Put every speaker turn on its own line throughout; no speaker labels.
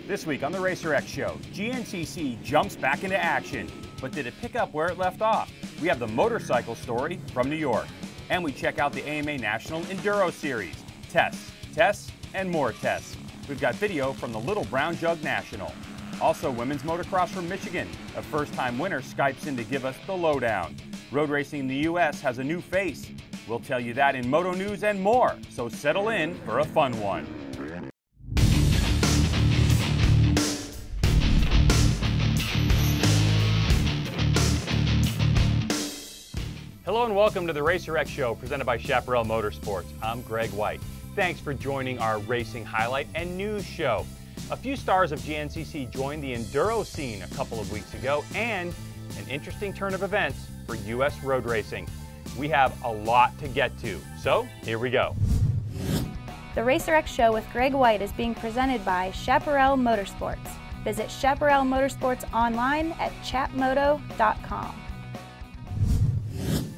This week on the Racer X Show, GNCC jumps back into action, but did it pick up where it left off? We have the motorcycle story from New York, and we check out the AMA National Enduro Series. Tests, tests, and more tests. We've got video from the Little Brown Jug National. Also, women's motocross from Michigan. A first-time winner Skypes in to give us the lowdown. Road racing in the U.S. has a new face. We'll tell you that in Moto News and more, so settle in for a fun one. Hello and welcome to the Racer X Show presented by Chaparral Motorsports. I'm Greg White. Thanks for joining our racing highlight and news show. A few stars of GNCC joined the Enduro scene a couple of weeks ago, and an interesting turn of events for U.S. road racing. We have a lot to get to, so here we go.
The Racer X Show with Greg White is being presented by Chaparral Motorsports. Visit Chaparral Motorsports online at chatmoto.com.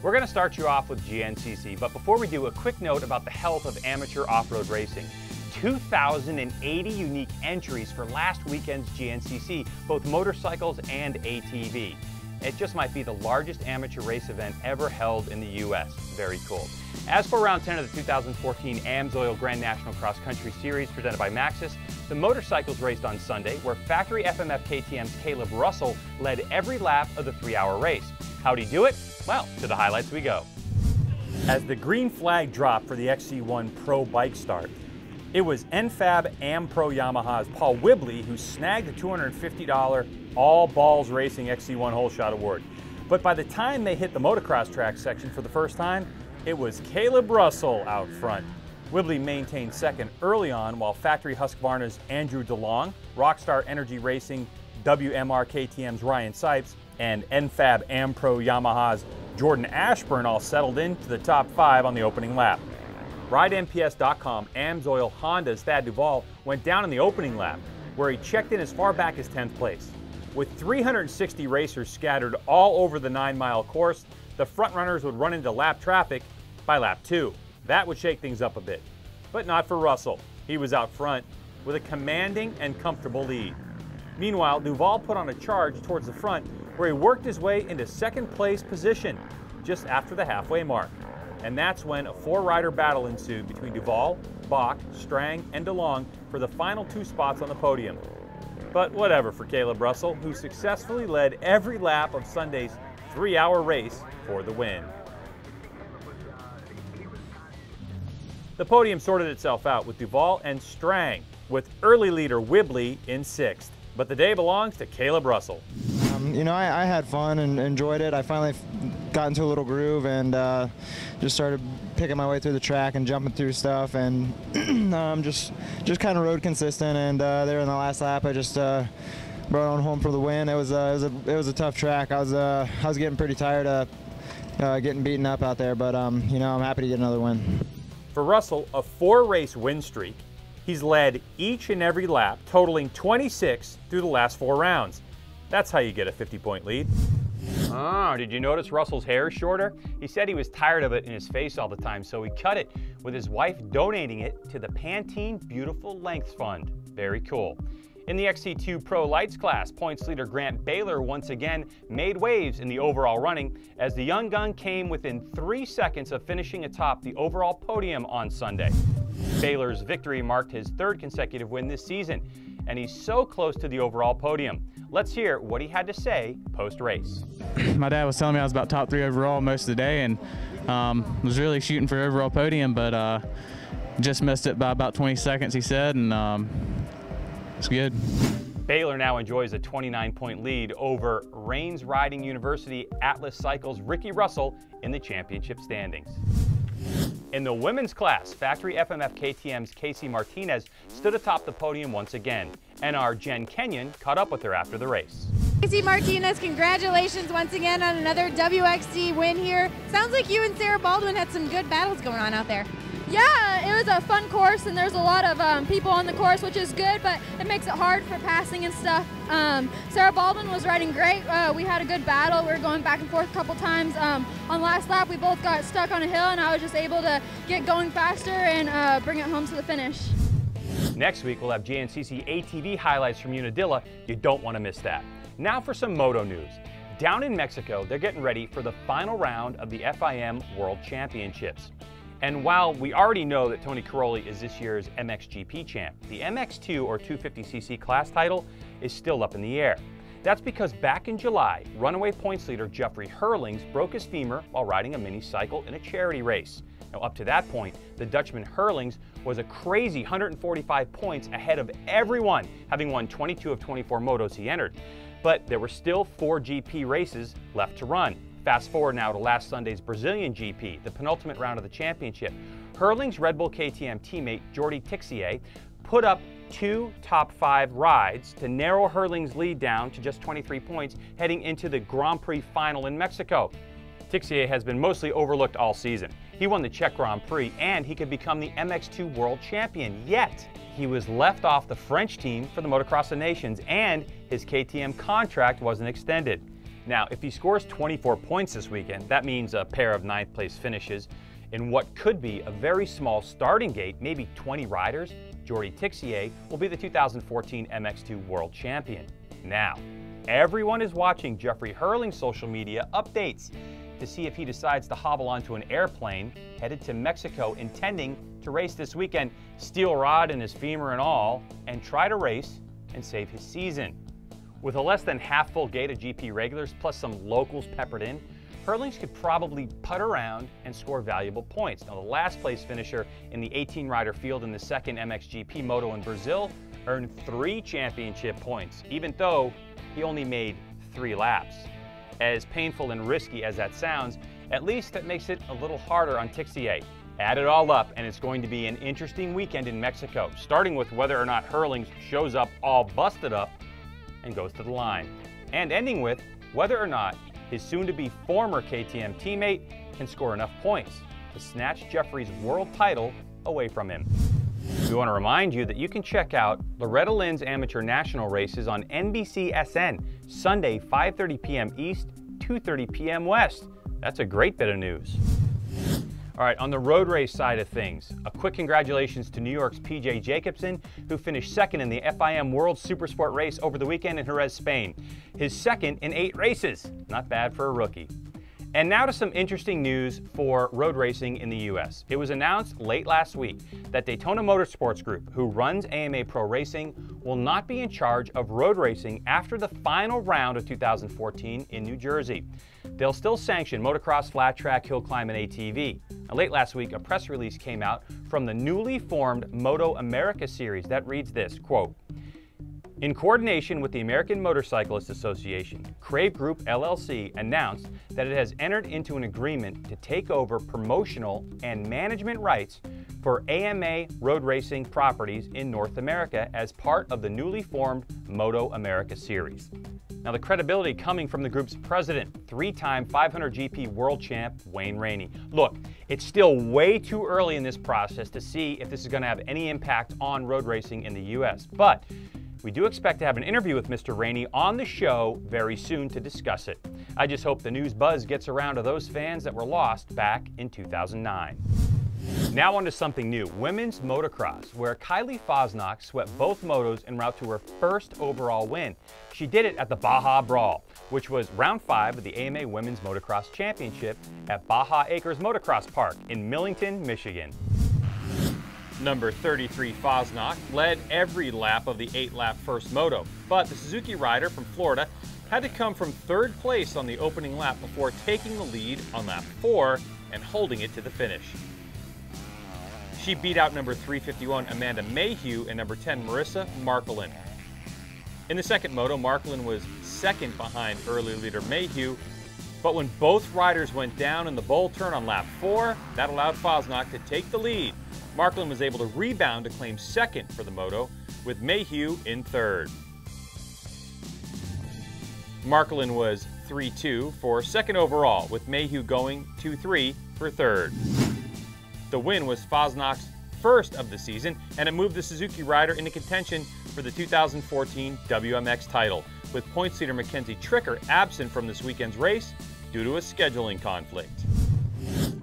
We're going to start you off with GNCC, but before we do, a quick note about the health of amateur off-road racing. 2,080 unique entries for last weekend's GNCC, both motorcycles and ATV. It just might be the largest amateur race event ever held in the U.S. Very cool. As for round 10 of the 2014 AMSOIL Grand National Cross Country Series presented by Maxxis, the motorcycles raced on Sunday, where factory FMF KTM's Caleb Russell led every lap of the 3-hour race. How'd he do it? Well, to the highlights we go. As the green flag dropped for the XC1 Pro bike start, it was NFAB Am Pro Yamaha's Paul Whibley who snagged the $250 All Balls Racing XC1 Whole Shot Award. But by the time they hit the motocross track section for the first time, it was Caleb Russell out front. Whibley maintained second early on, while factory Husqvarna's Andrew DeLong, Rockstar Energy Racing WMR KTM's Ryan Sipes, and NFAB Am Pro Yamaha's Jordan Ashburn all settled into the top 5 on the opening lap. RideNPS.com AMSOIL Honda's Thad Duvall went down in the opening lap, where he checked in as far back as 10th place. With 360 racers scattered all over the 9-mile course, the frontrunners would run into lap traffic by lap 2. That would shake things up a bit. But not for Russell. He was out front with a commanding and comfortable lead. Meanwhile, Duvall put on a charge towards the front, where he worked his way into second place position just after the halfway mark. And that's when a 4-rider battle ensued between Duvall, Bach, Strang, and DeLong for the final 2 spots on the podium. But whatever for Caleb Russell, who successfully led every lap of Sunday's 3-hour race for the win. The podium sorted itself out with Duvall and Strang, with early leader Whibley in 6th. But the day belongs to Caleb Russell.
You know, I had fun and enjoyed it. I finally got into a little groove and just started picking my way through the track and jumping through stuff, and just kind of rode consistent. And there in the last lap, I just brought on home for the win. It was a tough track. I was getting pretty tired of getting beaten up out there, but you know, I'm happy to get another win.
For Russell, a 4-race win streak. He's led each and every lap, totaling 26 through the last 4 rounds. That's how you get a 50-point lead. Oh, did you notice Russell's hair is shorter? He said he was tired of it in his face all the time, so he cut it, with his wife donating it to the Pantene Beautiful Lengths Fund. Very cool. In the XC2 Pro Lights class, points leader Grant Baylor once again made waves in the overall running, as the young gun came within 3 seconds of finishing atop the overall podium on Sunday. Baylor's victory marked his 3rd consecutive win this season, and he's so close to the overall podium. Let's hear what he had to say post-race.
My dad was telling me I was about top 3 overall most of the day, and was really shooting for overall podium, but just missed it by about 20 seconds, he said, and it's good.
Baylor now enjoys a 29-point lead over Rains Riding University Atlas Cycles' Ricky Russell in the championship standings. In the women's class, factory FMF KTM's Casey Martinez stood atop the podium once again, and our Jen Kenyon caught up with her after the race.
Casey Martinez, congratulations once again on another WXC win here. Sounds like you and Sarah Baldwin had some good battles going on out there.
Yeah, it was a fun course, and there's a lot of people on the course, which is good, but it makes it hard for passing and stuff. Sarah Baldwin was riding great. We had a good battle. We were going back and forth a couple times. On last lap, we both got stuck on a hill, and I was just able to get going faster and bring it home to the finish.
Next week, we'll have GNCC ATV highlights from Unadilla. You don't want to miss that. Now for some moto news. Down in Mexico, they're getting ready for the final round of the FIM World Championships. And while we already know that Tony Caroli is this year's MXGP champ, the MX2 or 250cc class title is still up in the air. That's because back in July, runaway points leader Jeffrey Herlings broke his femur while riding a mini cycle in a charity race. Now, up to that point, the Dutchman Herlings was a crazy 145 points ahead of everyone, having won 22 of 24 motos he entered. But there were still 4 GP races left to run. Fast forward now to last Sunday's Brazilian GP, the penultimate round of the championship. Herlings' Red Bull KTM teammate Jordi Tixier put up 2 top 5 rides to narrow Herlings' lead down to just 23 points heading into the Grand Prix final in Mexico. Tixier has been mostly overlooked all season. He won the Czech Grand Prix and he could become the MX2 world champion, yet he was left off the French team for the Motocross of Nations and his KTM contract wasn't extended. Now, if he scores 24 points this weekend, that means a pair of 9th place finishes in what could be a very small starting gate, maybe 20 riders. Jordi Tixier will be the 2014 MX2 world champion. Now, everyone is watching Jeffrey Herlings' social media updates to see if he decides to hobble onto an airplane headed to Mexico intending to race this weekend, steel rod in his femur and all, and try to race and save his season. With a less than half full gate of GP regulars plus some locals peppered in, Herlings could probably putt around and score valuable points. Now, the last place finisher in the 18-rider field in the second MXGP Moto in Brazil earned 3 championship points, even though he only made 3 laps. As painful and risky as that sounds, at least that makes it a little harder on Tixier. Add it all up, and it's going to be an interesting weekend in Mexico, starting with whether or not Herlings shows up all busted up and goes to the line, and ending with whether or not his soon-to-be former KTM teammate can score enough points to snatch Jeffrey's world title away from him. We want to remind you that you can check out Loretta Lynn's amateur national races on NBCSN, Sunday 5:30 p.m. East, 2:30 p.m. West. That's a great bit of news. All right, on the road race side of things, a quick congratulations to New York's PJ Jacobsen, who finished second in the FIM World Supersport race over the weekend in Jerez, Spain. His second in 8 races. Not bad for a rookie. And now to some interesting news for road racing in the U.S. It was announced late last week that Daytona Motorsports Group, who runs AMA Pro Racing, will not be in charge of road racing after the final round of 2014 in New Jersey. They'll still sanction motocross, flat track, hill climb, and ATV. Now, late last week, a press release came out from the newly formed Moto America series that reads this, quote, "In coordination with the American Motorcyclists Association, Crave Group LLC announced that it has entered into an agreement to take over promotional and management rights for AMA road racing properties in North America as part of the newly formed Moto America series." Now, the credibility coming from the group's president, 3-time 500 GP world champ Wayne Rainey. Look, it's still way too early in this process to see if this is going to have any impact on road racing in the U.S., but we do expect to have an interview with Mr. Rainey on the show very soon to discuss it. I just hope the news buzz gets around to those fans that were lost back in 2009. Now on to something new, women's motocross, where Kylie Fosnock swept both motos en route to her first overall win. She did it at the Baja Brawl, which was round 5 of the AMA Women's Motocross Championship at Baja Acres Motocross Park in Millington, Michigan. Number 33 Fosnock led every lap of the 8-lap first moto, but the Suzuki rider from Florida had to come from 3rd place on the opening lap before taking the lead on lap 4 and holding it to the finish. She beat out number 351 Amanda Mayhew and number 10 Marissa Markelin. In the second moto, Markelin was second behind early leader Mayhew, but when both riders went down in the bowl turn on lap 4, that allowed Fosnock to take the lead. Markelin was able to rebound to claim second for the moto, with Mayhew in 3rd. Markelin was 3-2 for second overall, with Mayhew going 2-3 for 3rd. The win was Fosnock's first of the season, and it moved the Suzuki rider into contention for the 2014 WMX title, with points leader Mackenzie Tricker absent from this weekend's race due to a scheduling conflict.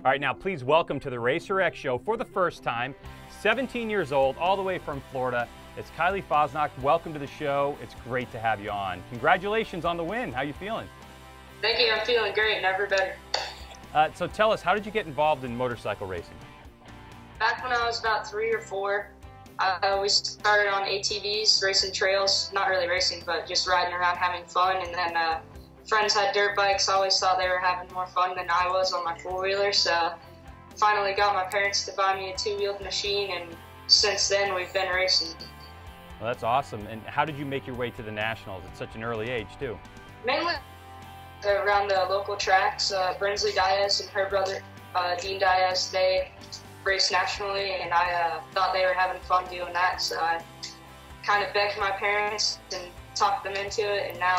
All right, now please welcome to the Racer X Show for the first time, 17 years old, all the way from Florida. It's Kylie Fosnock. Welcome to the show. It's great to have you on. Congratulations on the win. How you feeling?
Thank you. I'm feeling great. Never better.
So tell us, how did you get involved in motorcycle racing?
Back when I was about 3 or 4, we started on ATVs, racing trails. Not really racing, but just riding around having fun. And then friends had dirt bikes. I always thought they were having more fun than I was on my four-wheeler. So finally got my parents to buy me a two-wheeled machine, and since then we've been racing.
Well, that's awesome. And how did you make your way to the Nationals at such an early age, too?
Mainly around the local tracks. Brinsley Diaz and her brother, Dean Diaz, they race nationally, and I thought they were having fun doing that, so I kind of begged my parents and talked them into it, and now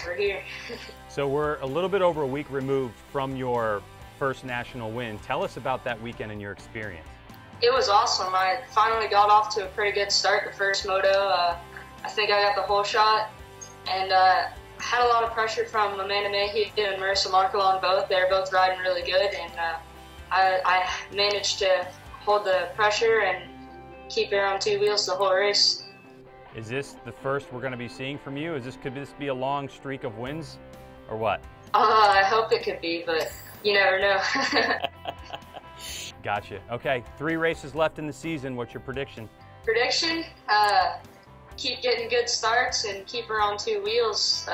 we're here.
So we're a little bit over a week removed from your first national win. Tell us about that weekend and your experience.
It was awesome. I finally got off to a pretty good start the first moto. I think I got the whole shot, and had a lot of pressure from Amanda Mayhew and Marissa Markle on both. They were both riding really good, and I managed to hold the pressure and keep it on two wheels the whole race.
Is this the first we're going to be seeing from you? Could this be a long streak of wins, or what?
I hope it could be, but you never know.
Gotcha. Okay, 3 races left in the season. What's your prediction?
Prediction? Keep getting good starts and keep her on two wheels.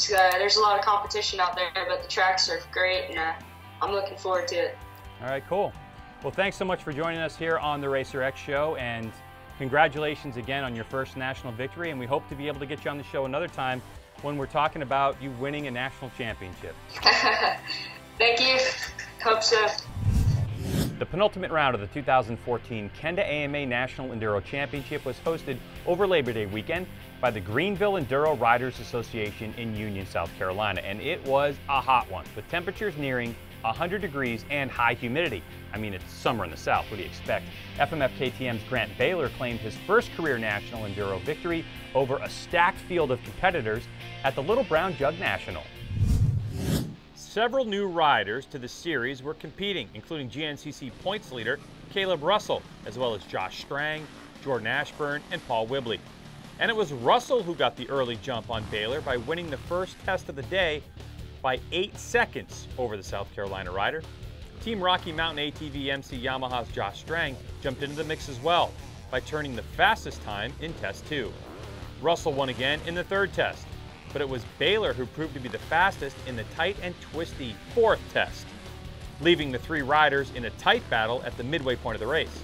There's a lot of competition out there, but the tracks are great, and I'm looking forward to it.
All right, cool. Well, thanks so much for joining us here on the Racer X Show, and congratulations again on your first national victory, and we hope to be able to get you on the show another time when we're talking about you winning a national championship.
Thank you. Hope so.
The penultimate round of the 2014 Kenda AMA National Enduro Championship was hosted over Labor Day weekend by the Greenville Enduro Riders Association in Union, South Carolina, and it was a hot one with temperatures nearing 100 degrees and high humidity. I mean, it's summer in the South. What do you expect? FMF KTM's Grant Baylor claimed his first career national enduro victory over a stacked field of competitors at the Little Brown Jug National. Several new riders to the series were competing, including GNCC points leader Caleb Russell, as well as Josh Strang, Jordan Ashburn, and Paul Whibley. And it was Russell who got the early jump on Baylor by winning the first test of the day by 8 seconds over the South Carolina rider. Team Rocky Mountain ATV MC Yamaha's Josh Strang jumped into the mix as well by turning the fastest time in test 2. Russell won again in the third test, but it was Baylor who proved to be the fastest in the tight and twisty fourth test, leaving the 3 riders in a tight battle at the midway point of the race.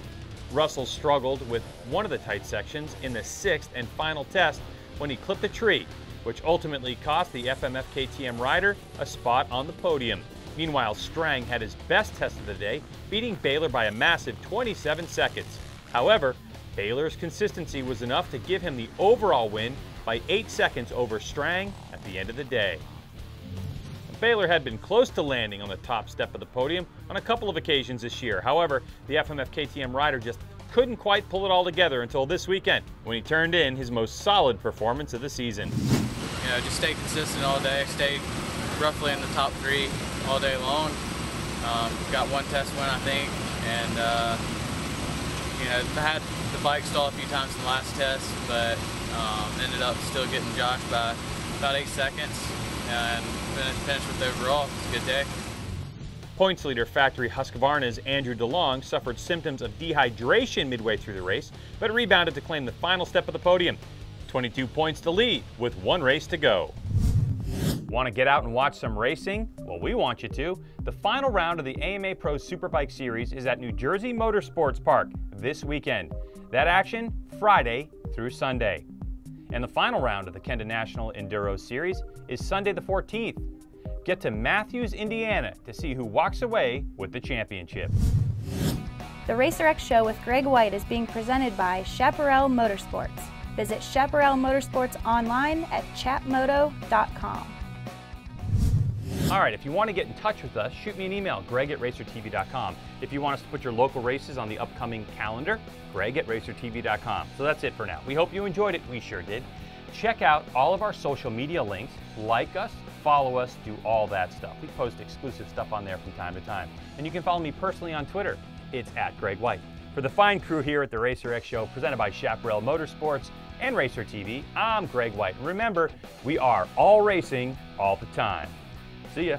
Russell struggled with one of the tight sections in the 6th and final test when he clipped a tree, which ultimately cost the FMF KTM rider a spot on the podium. Meanwhile, Strang had his best test of the day, beating Baylor by a massive 27 seconds. However, Baylor's consistency was enough to give him the overall win by 8 seconds over Strang at the end of the day. Baylor had been close to landing on the top step of the podium on a couple of occasions this year. However, the FMF KTM rider just couldn't quite pull it all together until this weekend, when he turned in his most solid performance of the season.
You know, just stay consistent all day, stay roughly in the top 3 all day long. Got one test win, I think, and you know, I had the bike stall a few times in the last test, but ended up still getting Josh by about 8 seconds and finished with the overall. It's a good day.
Points leader Factory Husqvarna's Andrew DeLong suffered symptoms of dehydration midway through the race, but rebounded to claim the final step of the podium. 22 points to lead with 1 race to go. Want to get out and watch some racing? Well, we want you to. The final round of the AMA Pro Superbike Series is at New Jersey Motorsports Park this weekend. That action, Friday through Sunday. And the final round of the Kenda National Enduro Series is Sunday the 14th. Get to Matthews, Indiana to see who walks away with the championship.
The Racer X Show with Greg White is being presented by Chaparral Motorsports. Visit Chaparral Motorsports online at chatmoto.com.
All right, if you want to get in touch with us, shoot me an email, greg@racertv.com. If you want us to put your local races on the upcoming calendar, greg@racertv.com. So that's it for now. We hope you enjoyed it. We sure did. Check out all of our social media links, like us, follow us, do all that stuff. We post exclusive stuff on there from time to time. And you can follow me personally on Twitter. It's @GregWhite. For the fine crew here at the Racer X Show, presented by Chaparral Motorsports and Racer TV, I'm Greg White. And remember, we are all racing all the time. See ya.